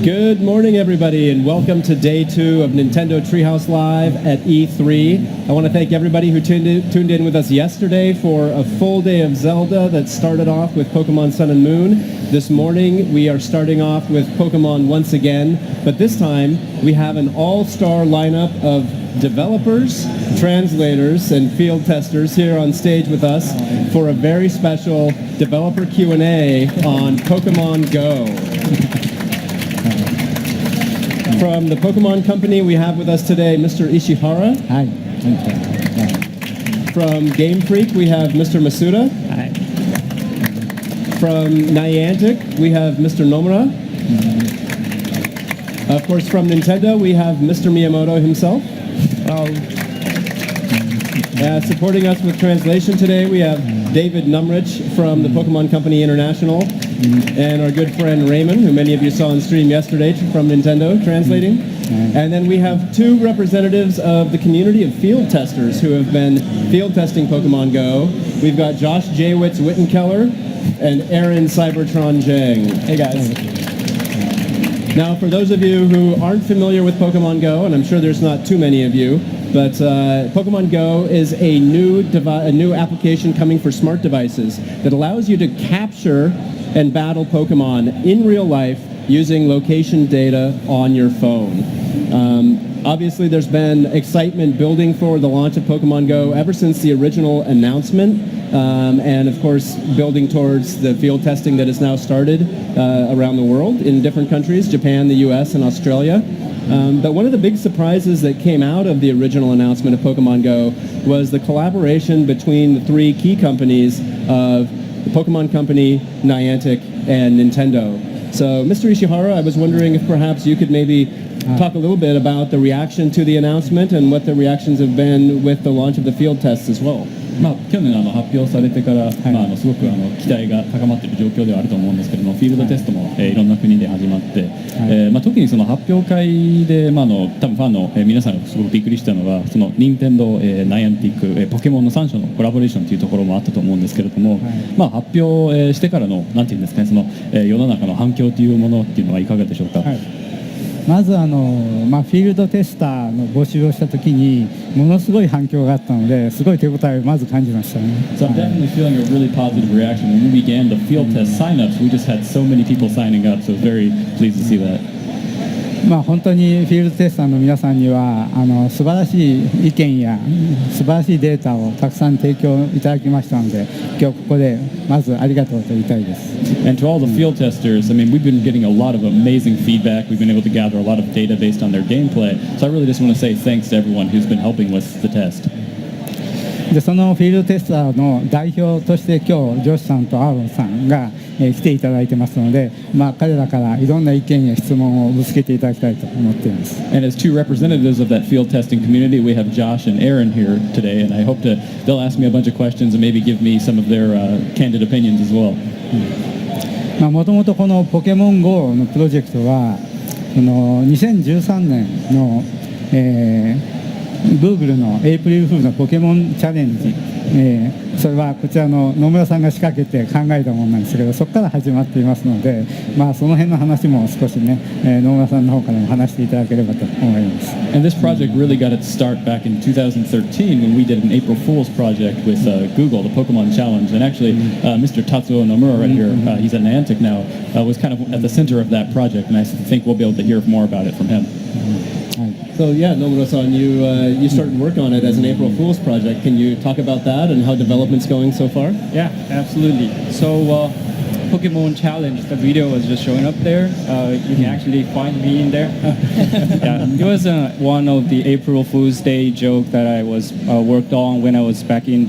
Good morning, everybody, and welcome to day 2 of Nintendo Treehouse Live at E3. I want to thank everybody who tuned in with us yesterday for a full day of Zelda that started off with Pokemon Sun and Moon. This morning, we are starting off with Pokemon once again, but this time, we have an all-star lineup of developers, translators, and field testers here on stage with us for a very special developer Q&A on Pokemon Go. From the Pokemon Company, we have with us today Mr. Ishihara. Hi. From Game Freak, we have Mr. Masuda. Hi. From Niantic, we have Mr. Nomura. Of course, from Nintendo, we have Mr. Miyamoto himself. Supporting us with translation today, we have David Numrich from the Pokemon Company International, and our good friend Raymond, who many of you saw on stream yesterday from Nintendo, translating. And then we have 2 representatives of the community of field testers who have been field testing Pokemon Go. We've got Josh Jaywitz Wittenkeller and Aaron Cybertron Jang. Hey guys. Now, for those of you who aren't familiar with Pokemon Go, and I'm sure there's not too many of you, but Pokemon Go is a new application coming for smart devices that allows you to capture and battle Pokemon in real life using location data on your phone. Obviously, there's been excitement building for the launch of Pokemon Go ever since the original announcement, and of course, building towards the field testing that has now started around the world in different countries, Japan, the US, and Australia. But one of the big surprises that came out of the original announcement of Pokemon Go was the collaboration between the 3 key companies of the Pokemon Company, Niantic, and Nintendo. So, Mr. Ishihara, I was wondering if perhaps you could maybe talk a little bit about the reaction to the announcement and what the reactions have been with the launch of the field tests as well. 去年発表されてから、すごく期待が高まっている状況ではあると思うんですけれども、フィールドテストも、いろんな国で始まって、特にその発表会で、多分ファンの、皆さんがすごくびっくりしたのは、その任天堂、ナイアンティック、ポケモンの3社のコラボレーションというところもあったと思うんですけれども、発表、してからのなんていうんですかね、その、世の中の反響というものっていうのはいかがでしょうか。まずフィールドテスターの募集をしたときにものすごい反響があったので、すごい手応えをまず感じましたね。So I'm definitely feeling a really positive reaction. When we began the field test signups, we just had so many people signing up, so I was very pleased to see that. 本当にフィールドテスターの皆さんには素晴らしい意見や素晴らしいデータをたくさん提供いただきましたので、今日ここでまずありがとうと言いたいです。And to all the field testers, I mean, we've been getting a lot of amazing feedback. We've been able to gather a lot of data based on their gameplay. So I really just want to say thanks to everyone who's been helping with the test. でそのフィールドテスターの代表として今日ジョシさんとアーロンさんが、来ていただいてますので、彼らからいろんな意見や質問をぶつけていただきたいと思っています。And as 2 representatives of that field testing community, we have Josh and Aaron here today, and I hope they'll ask me a bunch of questions and maybe give me some of their candid opinions as well. もともとこのポケモン GO のプロジェクトは2013年の、Google のエイプリルフールのポケモンチャレンジ、それはこちらの野村さんが仕掛けて考えたものなんですけど、そこから始まっていますので、その辺の話も少しね、野村さんの方からも話していただければと思います。And this project really got its start back in 2013 when we did an April Fool's project with Google, the Pokemon Challenge, and actually Mr. Tatsuo Nomura right here, he's at Niantic now, was kind of at the center of that project, and I think we'll be able to hear more about it from him. So yeah, Nomura-san, you started work on it as an April Fool's project. Can you talk about that and how development's going so far? Yeah, absolutely. So Pokemon Challenge, the video was just showing up there. You can actually find me in there. Yeah, it was one of the April Fool's Day joke that I was worked on when I was back in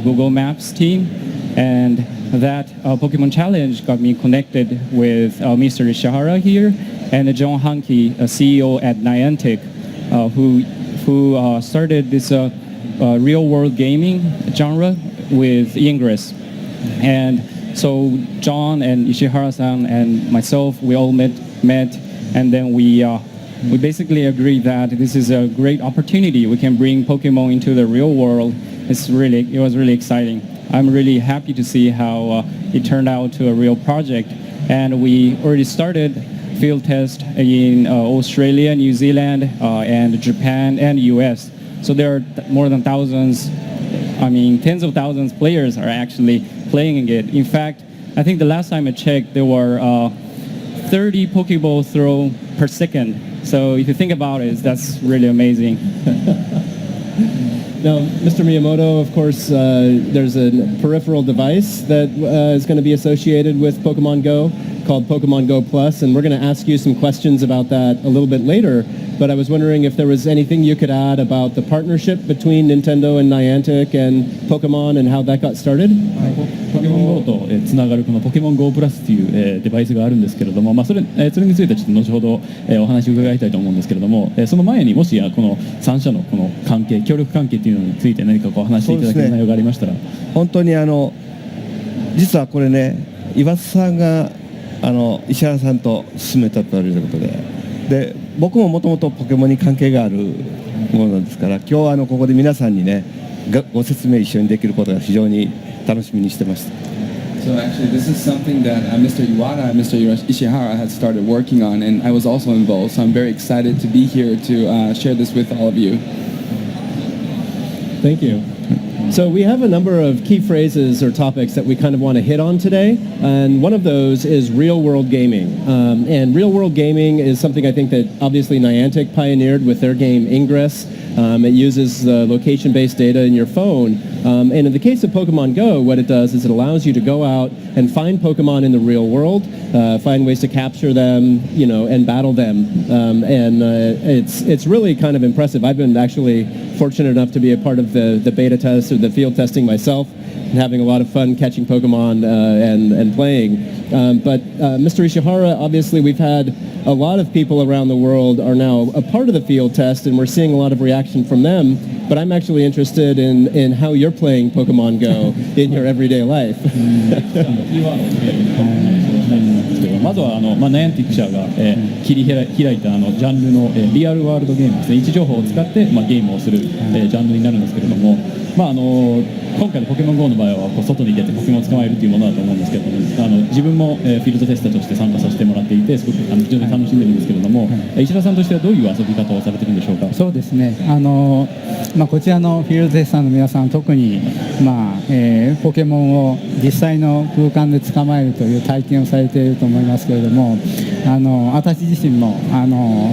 Google Maps team, and that Pokemon Challenge got me connected with Mr. Ishihara here and John Hanke, a CEO at Niantic, who started this real-world gaming genre with Ingress. And so John and Ishihara-san and myself, we all met, and then we basically agreed that this is a great opportunity. We can bring Pokemon into the real world. It was really exciting. I'm really happy to see how it turned out to a real project. And we already started field test in Australia, New Zealand, and Japan and US. So there are more than thousands, tens of thousands of players are actually playing it. In fact, I think the last time I checked, there were 30 Pokeball throw per second. So if you think about it, that's really amazing. Now, Mr. Miyamoto, of course, there's a peripheral device that is going to be associated with Pokemon Go called Pokemon Go Plus, and we're going to ask you some questions about that a little bit later. But I was wondering if there was anything you could add about the partnership between Nintendo and Niantic and Pokemon and how that got started? ポケモン GO とつながるこのポケモン GO プラスというデバイスがあるんですけれども、それについてはちょっと後ほどお話を伺いたいと思うんですけれども、その前にもしこの3社のこの関係、協力関係というのについて何かこう話していただける内容がありましたら。本当に実はこれね、岩津さんが石原さんと進めたということで、僕ももともとポケモンに関係があるものなんですから、今日はここで皆さんにねご説明一緒にできることが非常に楽しみにしてました。 So actually, this is something that Mr. Iwata and Mr. Ishihara had started working on, and I was also involved. So I'm very excited to be here to share this with all of you. Thank you. So we have a number of key phrases or topics that we kind of want to hit on today, and one of those is real-world gaming. And real-world gaming is something I think that obviously Niantic pioneered with their game Ingress. It uses location-based data in your phone. And in the case of Pokemon Go, what it does is it allows you to go out and find Pokemon in the real world, find ways to capture them, and battle them. It's really kind of impressive. I've been actually fortunate enough to be a part of the beta test or the field testing myself, and having a lot of fun catching Pokemon and playing. But Mr. Ishihara, obviously we've had a lot of people around the world are now a part of the field test, and we're seeing a lot of reaction from them. But I'm actually interested in how you're playing Pokemon Go in your everyday life. まずはナイアンティック社が切り開いたジャンルのリアルワールドゲームですね、位置情報を使ってゲームをするジャンルになるんですけれども、今回のポケモン GO の場合は外に出てポケモンを捕まえるというものだと思うんですけれども、自分もフィールドテスターとして参加させてもらっていて、すごく非常に楽しんでるんですけれども、石田さんとしてはどういう遊び方をされてるんでしょうか。そうですね、こちらのフィールドテスターの皆さん、特に、ポケモンを実際の空間で捕まえるという体験をされていると思いますけれども、私自身も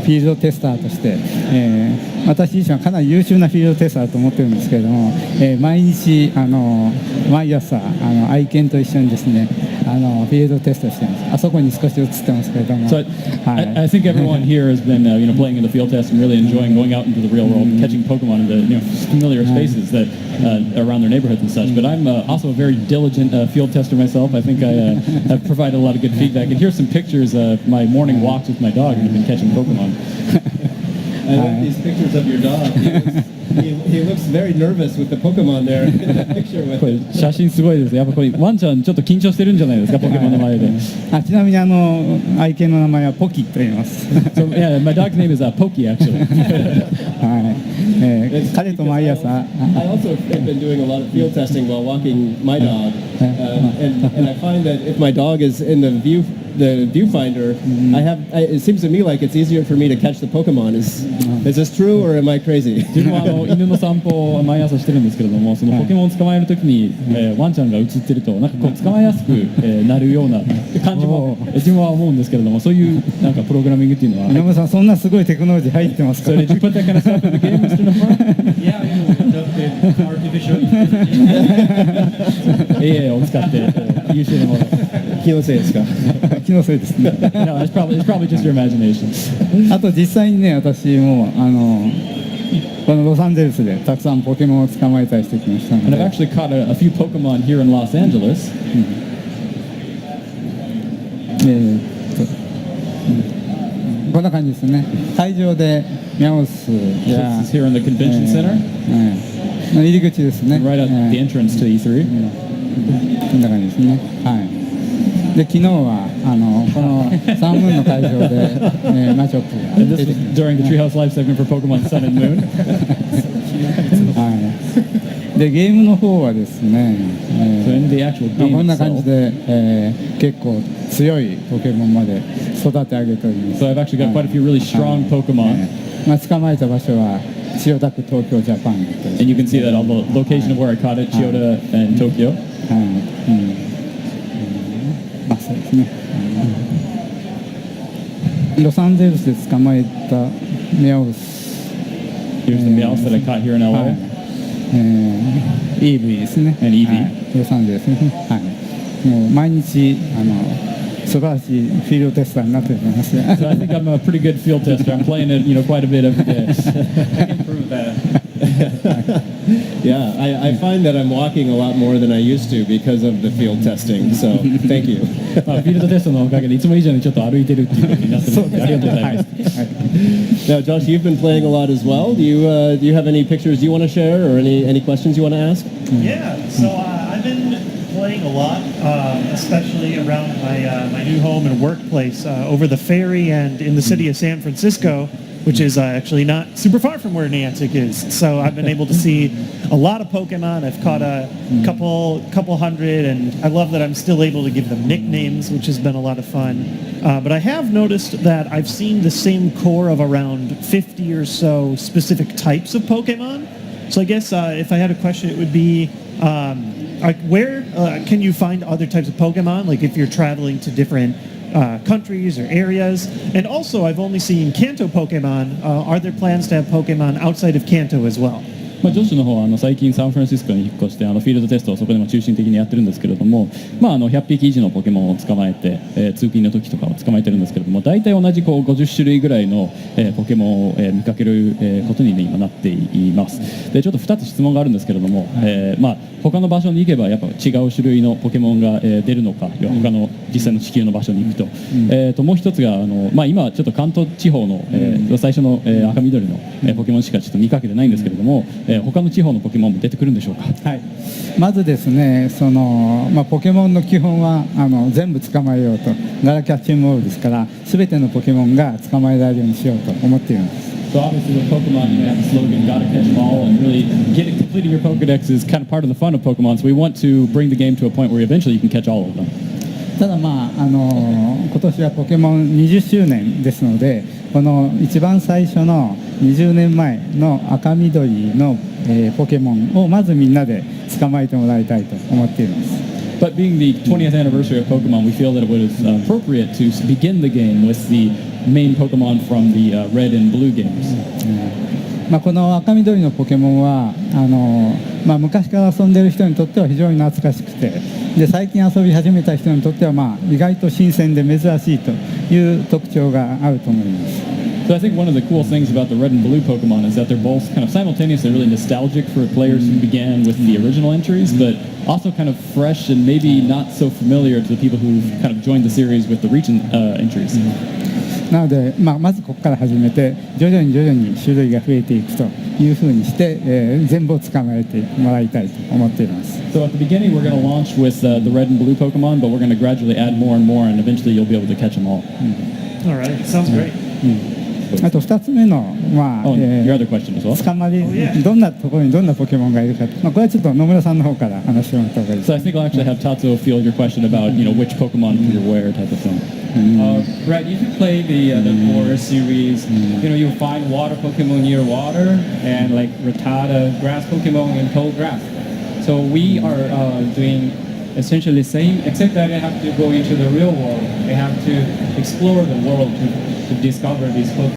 フィールドテスターとして、私自身はかなり優秀なフィールドテスターだと思ってるんですけれども、毎日毎朝愛犬と一緒にですねフィールドテストしています。あそこに少し映ってますけれども。So I think everyone here has been playing in the field test and really enjoying going out into the real world, catching Pokemon in the familiar spaces that around their neighborhoods and such. But I'm also a very diligent field tester myself. I think I have provided a lot of good feedback. And here's some pictures of my morning walks with my dog, and I've been catching Pokemon. I like these pictures of your dog. He looks very nervous with the Pokemon there. Picture with これ写真すごいです。やっぱこれワンちゃんちょっと緊張してるんじゃないですか、ポケモンの前で。ちなみに愛犬の名前はポキと言います。So yeah, my dog's name is Pokey actually. 彼と毎朝。I also have been doing a lot of field testing while walking my dog, and I find that if my dog is in the viewfinder, it seems to me like it's easier for me to catch the Pokemon. Is this true or am I crazy? 自分は犬の散歩を毎朝してるんですけれども、そのポケモンを捕まえるときに、ワンちゃんが映ってるとなんかこう捕まえやすく、なるような感じも自分は思うんですけれども、そういうなんかプログラミングっていうのは。稲村さん、そんなすごいテクノロジー入ってますか。So did you put that kind of stuff in the game, Mr. Nomura? Yeah, artificial AI を使って優秀なもの。気のせいですか。気のせいですね。No, it's probably just your imagination. あと実際にね、私もこのロサンゼルスでたくさんポケモンを捕まえたりしてきましたの And I've で。 actually caught a few Pokemon here in Los Angeles. こんな感じですね。会場でミャオスや This is here in the convention center, 入り口ですね。 right at the entrance to E3. こんな感じですね。はい。で昨日はこのサンムーンの会場で、マチョップが And this was during the Treehouse Live segment for Pokemon Sun and Moon. はい。でゲームの方はですね、 So in the actual こ game んな感じ itself, で、結構強いポケモンまで育て上げております。 So I've actually got quite a few really strong Pokemon. まあ、捕まえた場所は千代田区東京ジャパンという And you can see that on the location of where I caught it, Chiyoda and Tokyo. はいまあそうですね、ロサンゼルスで捕まえたメアウス、 Here's the Meowth that I caught here in は LA. いEV ですね、 And EV はい、ロサンゼルスね、はい、もう毎日素晴らしいフィールドテスターになってると思います。 So I think I'm a pretty good field tester. I'm playing it, quite a bit every day. I can prove that. Yeah, I find that I'm walking a lot more than I used to because of the field testing. So thank you. まあフィールドテストのおかげでいつも以上にちょっと歩いてるっていうことになってますので、ありがとうございます。 Now, Josh, you've been playing a lot as well. Do you have any pictures you want to share or any questions you want to ask? Yeah, so I've been playing a lot, especially around my new home and workplace over the ferry and in the city of San Francisco, which is actually not super far from where Niantic is. So I've been able to see a lot of Pokemon. I've caught a couple hundred, and I love that I'm still able to give them nicknames, which has been a lot of fun. But I have noticed that I've seen the same core of around 50 or so specific types of Pokemon. So I guess if I had a question, it would be like where can you find other types of Pokemon? Like if you're traveling to different countries or areas. And also, I've only seen Kanto Pokemon. Are there plans to have Pokemon outside of Kanto as well? まあ、ジョシュの方は最近サンフランシスコに引っ越してフィールドテストをそこでも中心的にやってるんですけれども、まあ、100匹以上のポケモンを捕まえて、通勤の時とかを捕まえてるんですけれども、大体同じ50種類ぐらいの、ポケモンを、見かける、ことに、ね、今なっています。でちょっと2つ質問があるんですけれども、まあ、他の場所に行けばやっぱ違う種類のポケモンが、出るのか、他の実際の地球の場所に行くと、もう一つがまあ、今ちょっと関東地方の、最初の、赤緑の、ポケモンしかちょっと見かけてないんですけれども、他の地方のポケモンも出てくるんでしょうか。はい、まずですねポケモンの基本は全部捕まえようと、ガラキャッチングボールですから全てのポケモンが捕まえられるようにしようと思っています。 So obviously with Pokemon, you have the slogan "Gotta catch them all," and really completing your Pokedex is kind of part of the fun of Pokemon. So we want to bring the game to a point where eventually you can catch all of them. ただ今年はポケモン20周年ですので、この一番最初の20年前の赤緑の、ポケモンをまずみんなで捕まえてもらいたいと思っています。 But being the 20th anniversary of Pokemon, we feel that it was appropriate to begin the game with the main Pokemon from the Red and Blue games. この赤緑のポケモンは昔から遊んでいる人にとっては非常に懐かしくて、で最近遊び始めた人にとっては意外と新鮮で珍しいという特徴があると思います。 So I think one of the cool things about the Red and Blue Pokemon is that they're both kind of simultaneously really nostalgic for players who began with the original entries, but also kind of fresh and maybe not so familiar to the people who kind of joined the series with the recent entries. なので、まずここから始めて徐々に種類が増えていくというふうにして、全部を捕まえてもらいたいと思っています。 So at the beginning we're going to launch with the Red and Blue Pokemon, but we're going to gradually add more and more, and eventually you'll be able to catch them all. All right, sounds great. あと2つ目の、Oh, your other question as well. 捕まりどんなところにどんなポケモンがいるか、これはちょっと野村さんの方から話してもらった方がいいです。 So I think I'll actually have Tatsuo field your question about which Pokemon you're where type of thing. Right, if you play the Forest series, you'll find water Pokemon near water and like Rattata grass Pokemon in tall grass. So we are doing essentially the same, except that they have to go into the real world. They have to explore the world to discover these Pokemon.